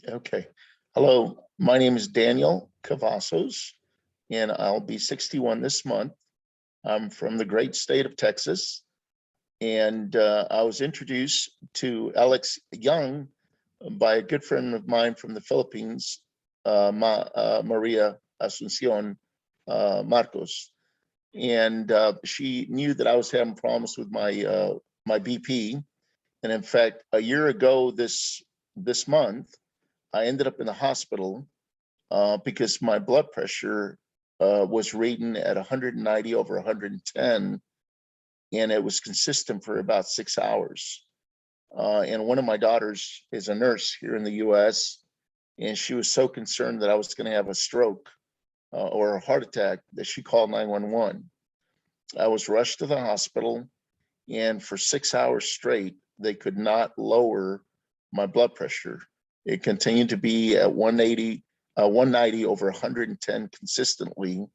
Okay. Hello, my name is Daniel Cavazos, and I'll be 61 this month. I'm from the great state of Texas, and I was introduced to Alex Young by a good friend of mine from the Philippines, Maria Asuncion Marcos. And she knew that I was having problems with my BP. And in fact, a year ago this month, I ended up in the hospital because my blood pressure was reading at 190 over 110, and it was consistent for about 6 hours. And one of my daughters is a nurse here in the US, and she was so concerned that I was going to have a stroke or a heart attack that she called 911. I was rushed to the hospital, and for 6 hours straight, they could not lower my blood pressure. It continued to be at 190 over 110 consistently.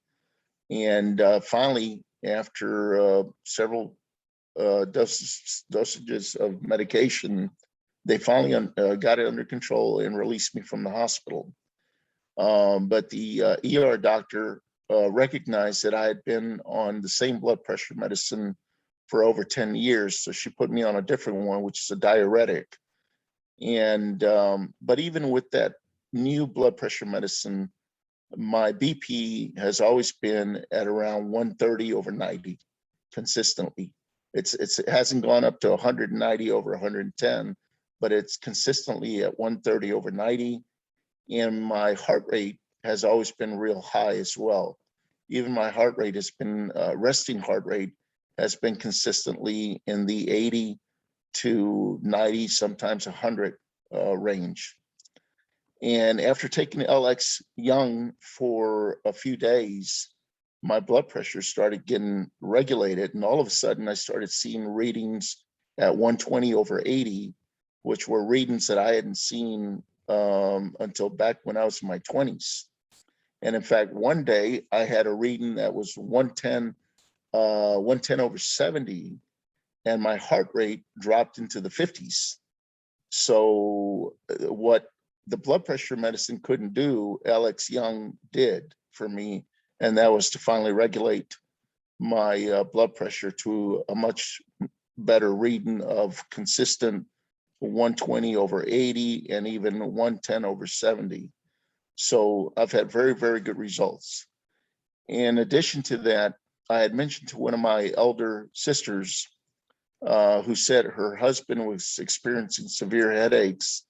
And finally, after several dosages of medication, they finally got it under control and released me from the hospital. But the ER doctor recognized that I had been on the same blood pressure medicine for over 10 years. So she put me on a different one, which is a diuretic. And but even with that new blood pressure medicine, my BP has always been at around 130 over 90 consistently. It hasn't gone up to 190 over 110, but it's consistently at 130 over 90. And my heart rate has always been real high as well. Even my heart rate has been resting heart rate has been consistently in the 80 to 90, sometimes 100 range. And after taking LX Young for a few days, my blood pressure started getting regulated. And all of a sudden, I started seeing readings at 120 over 80, which were readings that I hadn't seen until back when I was in my 20s. And in fact, one day I had a reading that was 110 over 70, and my heart rate dropped into the 50s. So what the blood pressure medicine couldn't do, Alex Young did for me, and that was to finally regulate my blood pressure to a much better reading of consistent 120 over 80 and even 110 over 70. So I've had very, very good results. In addition to that, I had mentioned to one of my elder sisters who said her husband was experiencing severe headaches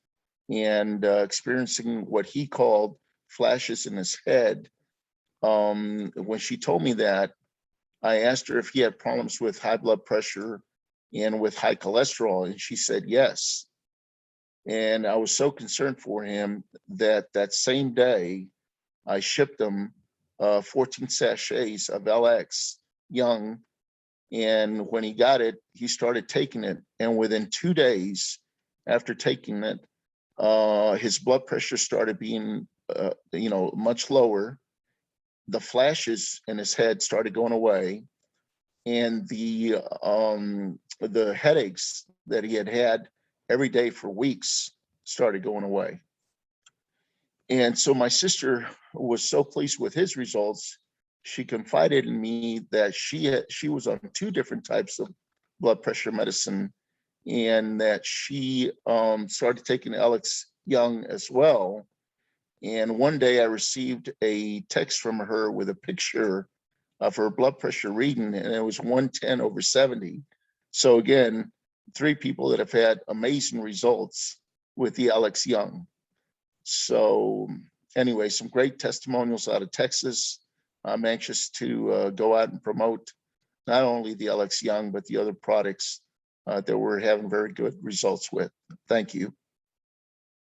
and experiencing what he called flashes in his head. When she told me that, I asked her if he had problems with high blood pressure and with high cholesterol, and she said yes. And I was so concerned for him that that same day, I shipped him 14 sachets of LX Young. And when he got it, he started taking it. And within 2 days after taking it, his blood pressure started being, much lower. The flashes in his head started going away, and the headaches that he had every day for weeks started going away. And so my sister was so pleased with his results, she confided in me that she was on 2 different types of blood pressure medicine, and that she started taking Alex Young as well. And one day I received a text from her with a picture of her blood pressure reading, and it was 110 over 70. So again, 3 people that have had amazing results with the Alex Young. So anyway, some great testimonials out of Texas. I'm anxious to go out and promote not only the LX Young, but the other products that we're having very good results with. Thank you.